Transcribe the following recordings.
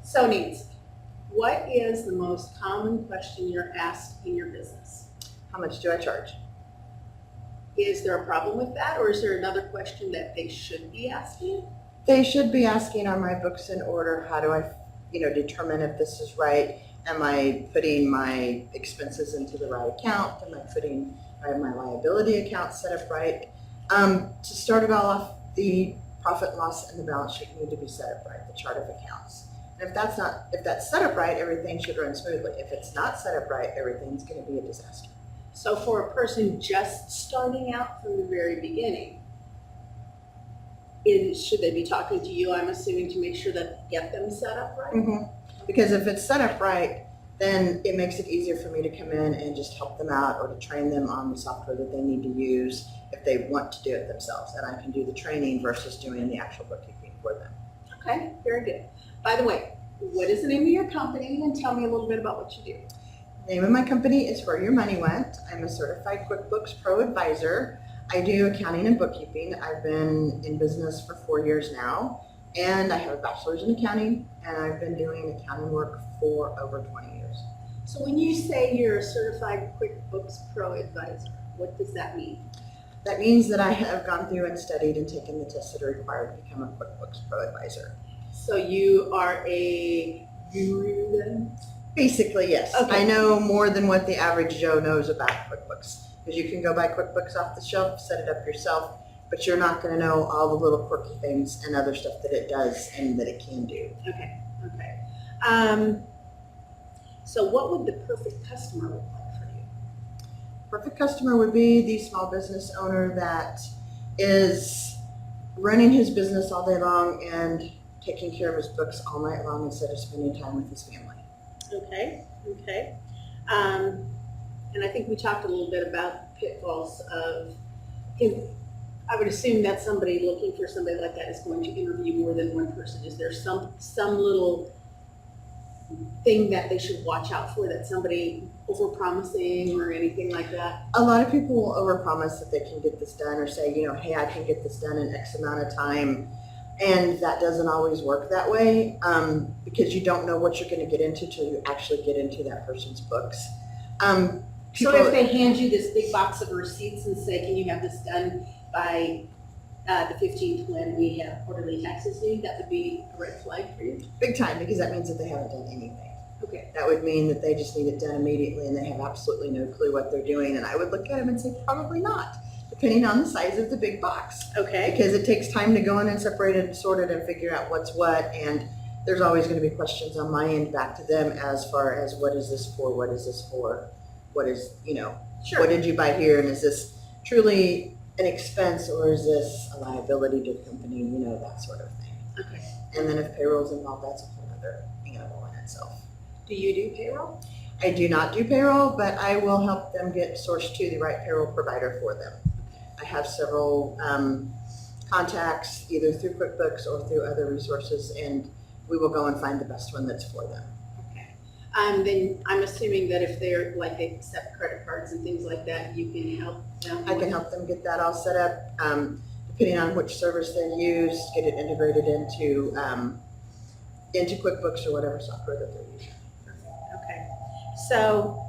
So Nancy, what is the most common question you're asked in your business? How much do I charge? Is there a problem with that, or is there another question that they should be asking? They should be asking, are my books in order? How do I, determine if this is right? Am I putting my expenses into the right account? Am I putting my liability account set up right? To start it all off, the profit and loss and the balance sheet need to be set up right, the chart of accounts. And if that's set up right, everything should run smoothly. If it's not set up right, everything's going to be a disaster. So for a person just starting out from the very beginning, should they be talking to you, I'm assuming, to make sure that get them set up right? Mm-hmm. Because if it's set up right, then it makes it easier for me to come in and just help them out or to train them on the software that they need to use if they want to do it themselves. And I can do the training versus doing the actual bookkeeping for them. Okay, very good. By the way, what is the name of your company, and tell me a little bit about what you do? The name of my company is Where Your Money Went. I'm a certified QuickBooks Pro advisor. I do accounting and bookkeeping. I've been in business for 4 years now, and I have a bachelor's in accounting, and I've been doing accounting work for over 20 years. So when you say you're a certified QuickBooks Pro advisor, what does that mean? That means that I have gone through and studied and taken the tests that are required to become a QuickBooks Pro advisor. So you are a guru then? Basically, yes. Okay. I know more than what the average Joe knows about QuickBooks, because you can go buy QuickBooks off the shelf, set it up yourself, but you're not going to know all the little quirky things and other stuff that it does and that it can do. Okay, okay. So what would the perfect customer look like for you? Perfect customer would be the small business owner that is running his business all day long and taking care of his books all night long instead of spending time with his family. Okay, okay. And I think we talked a little bit about pitfalls of, I would assume that somebody looking for somebody like that is going to interview more than one person. Is there some little thing that they should watch out for, that somebody overpromising or anything like that? A lot of people will overpromise that they can get this done or say, hey, I can get this done in X amount of time. And that doesn't always work that way, because you don't know what you're going to get into till you actually get into that person's books. So if they hand you this big box of receipts and say, can you have this done by the 15th when we have quarterly taxes due, that would be a red flag for you? Big time, because that means that they haven't done anything. Okay. That would mean that they just need it done immediately and they have absolutely no clue what they're doing. And I would look at them and say, probably not, depending on the size of the big box. Okay. Because it takes time to go in and separate it and sort it and figure out what's what. And there's always going to be questions on my end back to them as far as what is this for? What is this for? What is, Sure. What did you buy here? And is this truly an expense or is this a liability to the company? That sort of thing. Okay. And then if payroll's involved, that's a whole other animal in itself. Do you do payroll? I do not do payroll, but I will help them get sourced to the right payroll provider for them. I have several contacts either through QuickBooks or through other resources, and we will go and find the best one that's for them. Okay. Then I'm assuming that if they're like they accept credit cards and things like that, you can help them. I can help them get that all set up, depending on which service they use, get it integrated into QuickBooks or whatever software that they're using. Okay. So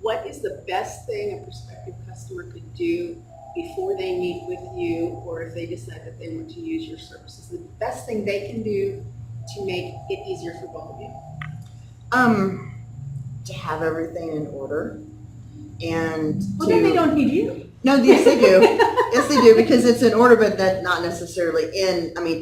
what is the best thing a prospective customer could do before they meet with you, or if they decide that they want to use your services? The best thing they can do to make it easier for both of you? To have everything in order and well, then they don't need you. No, yes they do. Yes they do, because it's in order, but that not necessarily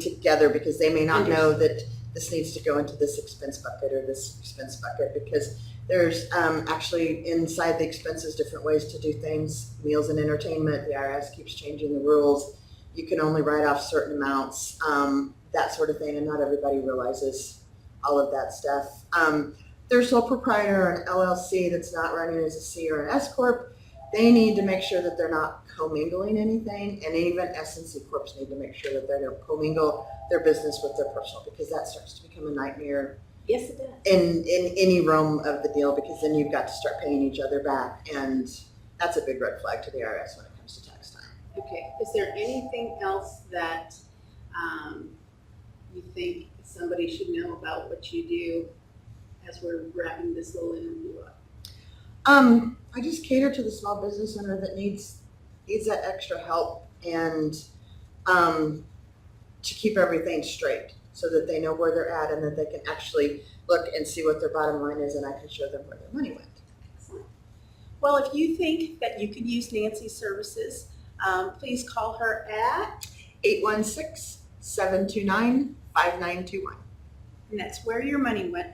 together, because they may not know that this needs to go into this expense bucket or this expense bucket, because there's actually inside the expenses different ways to do things. Meals and entertainment, the IRS keeps changing the rules. You can only write off certain amounts, that sort of thing, and not everybody realizes all of that stuff. Their sole proprietor, an LLC that's not running as a C or an S Corp, they need to make sure that they're not commingling anything, and even S and C Corps need to make sure that they don't commingle their business with their personal, because that starts to become a nightmare. Yes, it does. In any realm of the deal, because then you've got to start paying each other back, and that's a big red flag to the IRS when it comes to tax time. Okay. Is there anything else that you think somebody should know about what you do as we're wrapping this little interview up? I just cater to the small business owner that needs that extra help and to keep everything straight so that they know where they're at and that they can actually look and see what their bottom line is, and I can show them where their money went. Excellent. Well, if you think that you could use Nancy's services, please call her at, 816-729-5921. and that's Where Your Money Went.